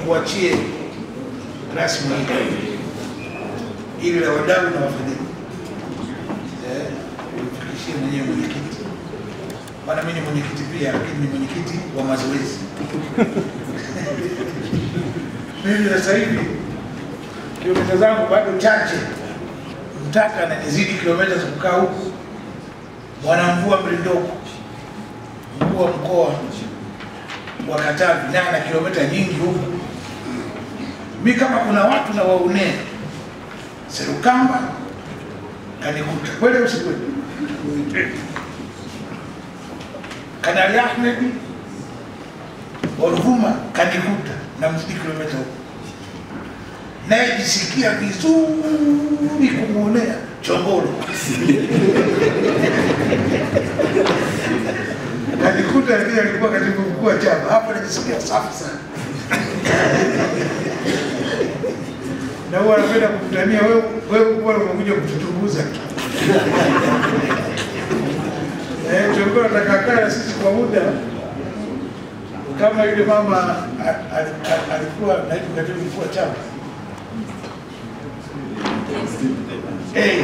tukuachie rasmi ili la wadau na wafadhili. Ufikishie mwenyewe mwenyekiti. Maana mimi ni mwenyekiti pia, lakini ni mwenyekiti wa mazoezi. Mimi sasa hivi kilomita zangu bado chache. Mtaka ananizidi kilomita za kukaa huku. Mwanamvua Mlindoko, mkuu wa mkoa wa Katavi, naye ana kilomita nyingi huku. Mimi kama kuna watu na waunea Serukamba kanikuta kweli usikweli. Kanali Ahmed Orvuma kanikuta na mzidi kilomita huku. Naye jisikia vizuri kumuonea Chongolo. Kanikuta lakini alikuwa katibu mkuu wa chama. Hapo najisikia safi sana. Na huwa anapenda kukutania wewe bora umekuja kututumbuza. Chongolo atakakaa na sisi kwa muda. Kama yule mama alikuwa naibu katibu mkuu wa chama.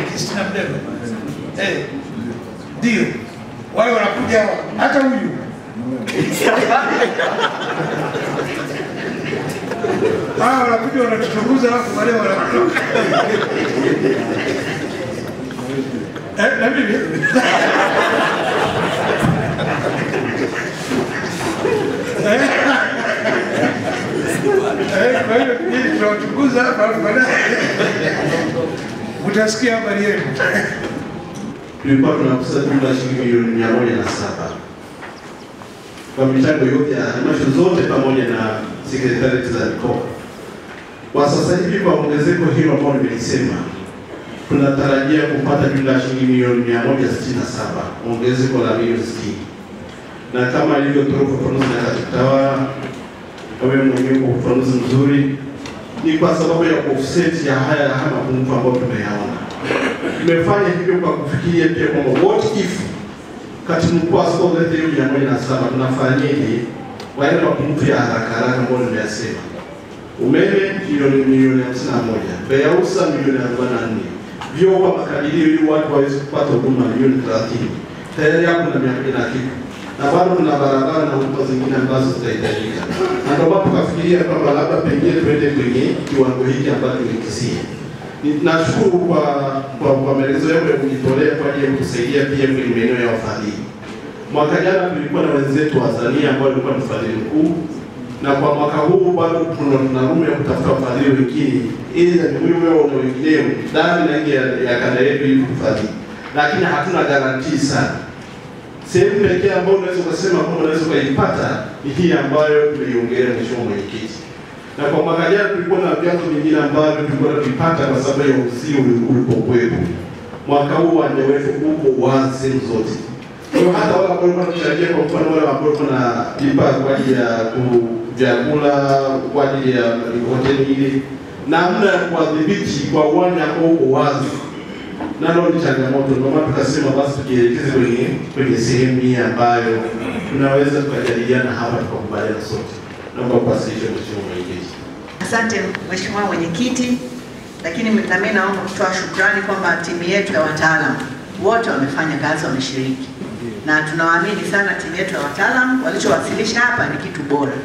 Kristina Mdeme. Ndio. Wale wanakuja hata huyu. Wanakuja wanatuchunguza hapo wale wanakuja. Na mimi. Kwa hiyo tunachunguza hapa baadaye. Utasikia habari yenu. Tulikuwa tunakusanya jumla ya shilingi milioni 107 kwa michango yote ya halmashauri zote pamoja na sekretarieti za mikoa. Kwa sasa hivi kwa ongezeko hilo ambalo nimelisema, tunatarajia kupata jumla ya shilingi milioni 167, ongezeko la milioni 60. Na kama ilivyotoa ufafanuzi na katibu kama mwenyewe kwa ufafanuzi mzuri, ni kwa sababu ya offset ya haya mapungufu ambayo tumeyaona. Tumefanya hivyo kwa kufikiria pia kwamba what if katibu mkuu wa askofu lete hiyo 107 tunafanyaje kwa ile mapungufu ya haraka ambayo nimeyasema. Umeme milioni 51, Beyausa milioni 44, vyoo kwa makadirio ili watu waweze kupata huduma milioni 30. Tayari hapo na 100 na kitu. Na bado kuna barabara na huduma zingine ambazo zitahitajika. Na ndio maana tukafikiria kwamba labda pengine twende kwenye kiwango hiki ambacho nimekisia. Nashukuru kwa maelezo yako ya kujitolea kwa ajili ya kusaidia pia kwenye maeneo ya wafadhili. Mwaka jana tulikuwa na wenzetu wa Tanzania ambao walikuwa mfadhili mkuu, na kwa mwaka huu bado tuna room ya kutafuta wafadhili wengine ili na wewe na wengineo ndani na nje ya kanda yetu ili kufadhili. Lakini hatuna guarantee sana. Sehemu pekee ambayo unaweza kusema kwamba unaweza kuipata ni hii ambayo tumeiongelea mheshimiwa mwenyekiti. Na kwa mwaka jana tulikuwa na vyanzo vingine ambavyo tulikuwa tunapata kwa sababu ya uzio ulipokuwepo. Mwaka huu uwanja wetu uko wazi sehemu zote. Kwa hiyo hata wale ambao wanachangia kwa mfano wale ambao kuna pipa kwa ajili ya vyakula, kwa ajili ya hoteli ile, namna ya kuadhibiti kwa uwanja ambao uko wazi. Nalo ni changamoto, ndio maana tukasema basi tujielekeze kwenye sehemu hii ambayo tunaweza kujadiliana hapa tukakubaliana sote. Naomba kuwasilisha mheshimiwa mwenyekiti. Asante mheshimiwa mwenyekiti, lakini mimi naomba kutoa shukrani kwamba timu yetu ya wataalamu wote wamefanya kazi, wameshiriki. Na tunawaamini sana timu yetu ya wataalamu, walichowasilisha hapa ni kitu bora.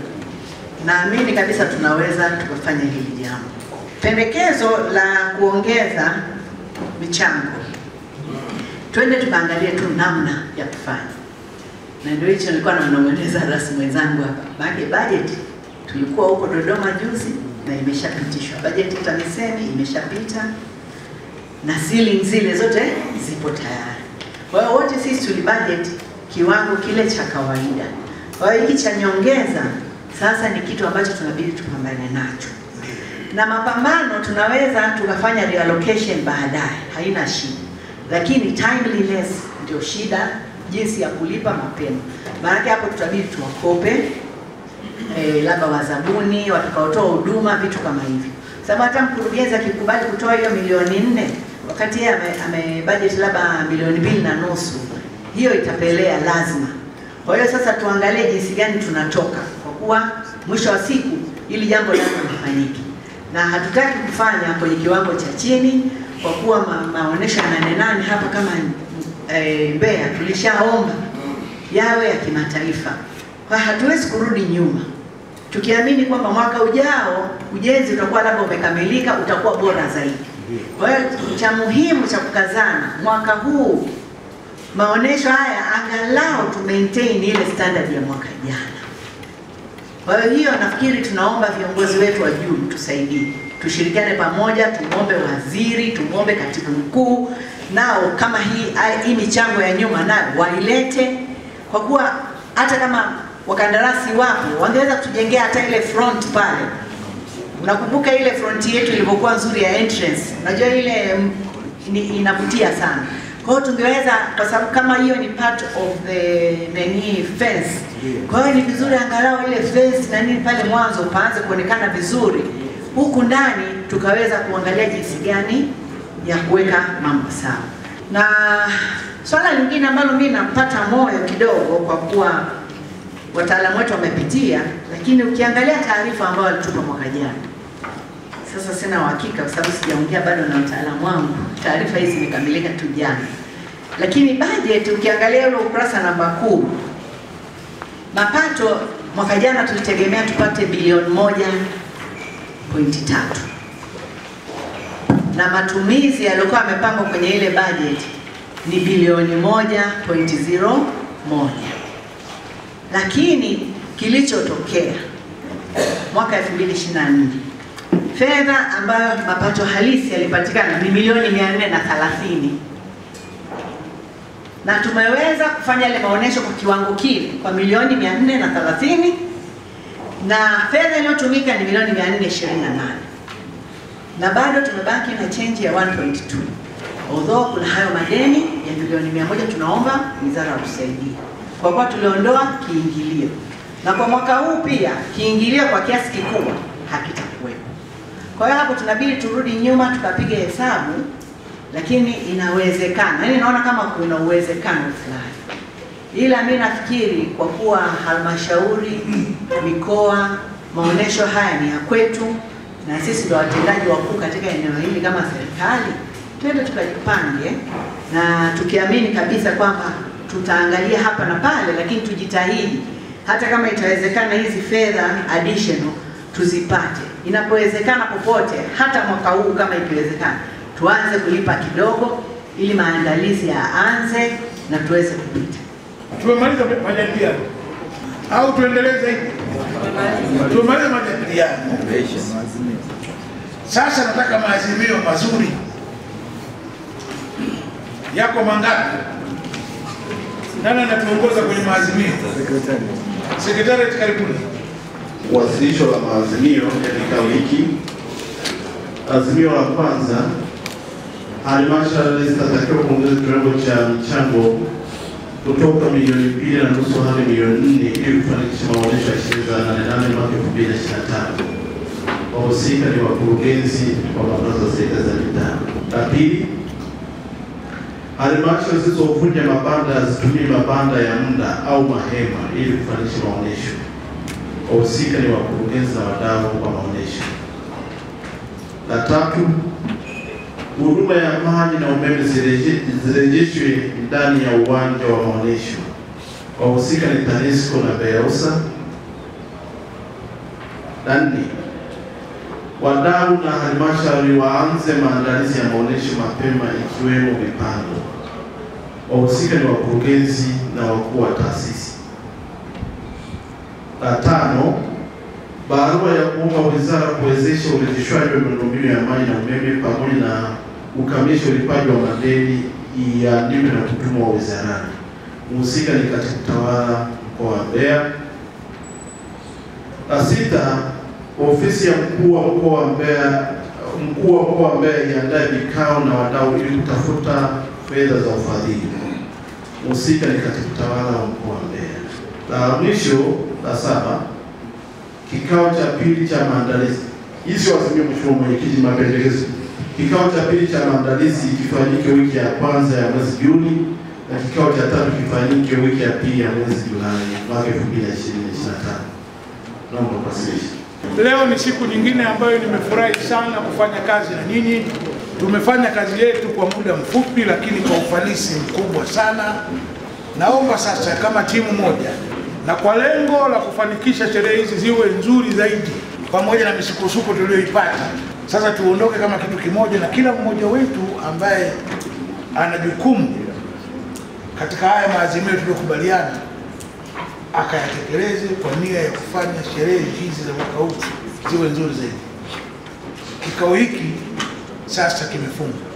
Naamini kabisa tunaweza tukafanya hili jambo. Pendekezo la kuongeza michango, twende tukaangalie tu namna ya kufanya. Na ndio hicho nilikuwa naongeleza rasmi mwenzangu hapa. Budget tulikuwa huko Dodoma juzi na imeshapitishwa. Budget ya TAMISEMI imeshapita na ceiling zile zote zipo tayari. Kwa hiyo wote sisi tulibudget kiwango kile cha kawaida. Kwa hiyo hiki cha nyongeza sasa ni kitu ambacho tunabidi tupambane nacho. Na mapambano tunaweza tukafanya reallocation baadaye, haina shida. Lakini timeliness ndio shida, jinsi ya kulipa mapema. Maana hapo tutabidi tuwakope labda wazabuni, watakaotoa huduma, vitu kama hivyo. Sababu hata mkurugenzi akikubali kutoa hiyo milioni 4 wakati yeye budget labda milioni 2.5, hiyo itapelea lazima. Kwa hiyo sasa tuangalie jinsi gani tunatoka, kwa kuwa mwisho wa siku ili jambo lazima lifanyike, na hatutaki kufanya kwenye kiwango cha chini, kwa kuwa maonesho ya Nane Nane hapa kama Mbeya tulishaomba yawe ya kimataifa. Kwa hatuwezi kurudi nyuma, tukiamini kwamba mwaka ujao ujenzi utakuwa labda umekamilika, utakuwa bora zaidi. Kwa hiyo cha muhimu cha kukazana mwaka huu, maonesho haya angalau tu maintain ile standard ya mwaka jana. Kwa hiyo nafikiri tunaomba viongozi wetu wa juu tusaidie, tushirikiane pamoja, tumuombe waziri, tumuombe katibu mkuu, nao kama hii michango ya nyuma nayo wailete, kwa kuwa hata kama wakandarasi wapo wangeweza kutujengea hata ile front pale. Unakumbuka ile front yetu ilivyokuwa nzuri ya entrance, unajua ile inavutia sana. Kwa hiyo tungeweza, kwa sababu kama hiyo ni part of the fence, kwa hiyo ni vizuri angalau ile fence na nini pale mwanzo paanze kuonekana vizuri, huku ndani tukaweza kuangalia jinsi gani ya kuweka mambo sawa. Na swala lingine ambalo mimi nampata moyo kidogo, kwa kuwa wataalamu wetu wamepitia, lakini ukiangalia taarifa ambayo walitupa mwaka jana, sasa sina uhakika kwa sababu sijaongea bado na wataalamu wangu, taarifa hizi zimekamilika tu jana, lakini budget ukiangalia ule ukurasa namba 10, mapato mwaka jana tulitegemea tupate bilioni 1.3, na matumizi yaliokuwa yamepangwa kwenye ile budget ni bilioni 1.01. Lakini kilichotokea mwaka 2024, fedha ambayo mapato halisi yalipatikana ni milioni 430, na tumeweza kufanya ile maonesho kwa kiwango kile kwa milioni 430, na fedha iliyotumika ni milioni 428, na bado tumebaki na change ya 1.2. Although kuna hayo madeni ya milioni 100, tunaomba wizara tusaidie, kwa kuwa tuliondoa kiingilio, na kwa mwaka huu pia kiingilio kwa kiasi kikubwa hakitakuwepo. Kwa hiyo hapo tunabidi turudi nyuma tukapige hesabu, lakini inawezekana. Yaani naona kama kuna uwezekano fulani. Ila mimi nafikiri kwa kuwa halmashauri, mikoa, maonesho haya ni ya kwetu na sisi ndio watendaji wakuu katika eneo hili kama serikali, twende tukajipange na tukiamini kabisa kwamba tutaangalia hapa na pale, lakini tujitahidi hata kama itawezekana hizi fedha additional tuzipate. Inapowezekana popote, hata mwaka huu kama ikiwezekana, tuanze kulipa kidogo ili maandalizi yaanze na tuweze kupita. Tumemaliza majadiliano au tuendelee zaidi? Tumemaliza majadiliano. Sasa nataka maazimio mazuri. Yako mangapi? Nani anatuongoza kwenye maazimio? Sekretariat, karibuni. Wasilisho la maazimio ya kikao hiki. Azimio la kwanza, halmashauri zitatakiwa kuongeza kiwango cha mchango kutoka milioni 2.5 hadi milioni 4 ili kufanikisha maonesho ya sherehe za Nane Nane mwaka 2025. Wahusika ni wakurugenzi wa mabaraza ya serikali za mitaa. La pili, halmashauri zilizovunja mabanda zitumie mabanda ya muda au mahema ili kufanikisha maonesho. Wahusika ni wakurugenzi na wadau wa maonesho. La tatu, huduma ya maji na umeme zirejeshwe ndani ya uwanja wa maonesho. Wahusika ni TANESCO na BEAUSA. La nne, wadau na halmashauri waanze maandalizi ya maonesho mapema ikiwemo mipango. Wahusika ni wakurugenzi na wakuu wa taasisi. La tano, barua ya kuomba wizara kuwezesha urejeshwaji wa miundombinu ya maji na umeme pamoja na ukamilisho ulipaji wa madeni iandikwe na kutumwa wizarani. Mhusika ni katibu tawala mkoa wa Mbeya. La sita, ofisi ya mkuu wa mkoa wa Mbeya iandae vikao na wadau ili kutafuta fedha za ufadhili. Mhusika ni katibu tawala wa mkoa wa Mbeya. La mwisho, la saba, kikao cha pili cha maandalizi. Hizi wasimamia mheshimiwa mwenyekiti mapendekezo. Kikao cha pili cha maandalizi kifanyike wiki ya kwanza ya mwezi Juni na kikao cha tatu kifanyike wiki ya pili ya mwezi Julai mwaka 2025. Naomba kuwasilisha. Leo ni siku nyingine ambayo nimefurahi sana kufanya kazi na nyinyi. Tumefanya kazi yetu kwa muda mfupi, lakini kwa ufanisi mkubwa sana. Naomba sasa kama timu moja na kwa lengo la kufanikisha sherehe hizi ziwe nzuri zaidi, pamoja na misukosuko tuliyoipata, sasa tuondoke kama kitu kimoja, na kila mmoja wetu ambaye ana jukumu katika haya maazimio tuliyokubaliana akayatekeleze kwa nia ya kufanya sherehe hizi za mwaka huu ziwe nzuri zaidi. Kikao hiki sasa kimefungwa.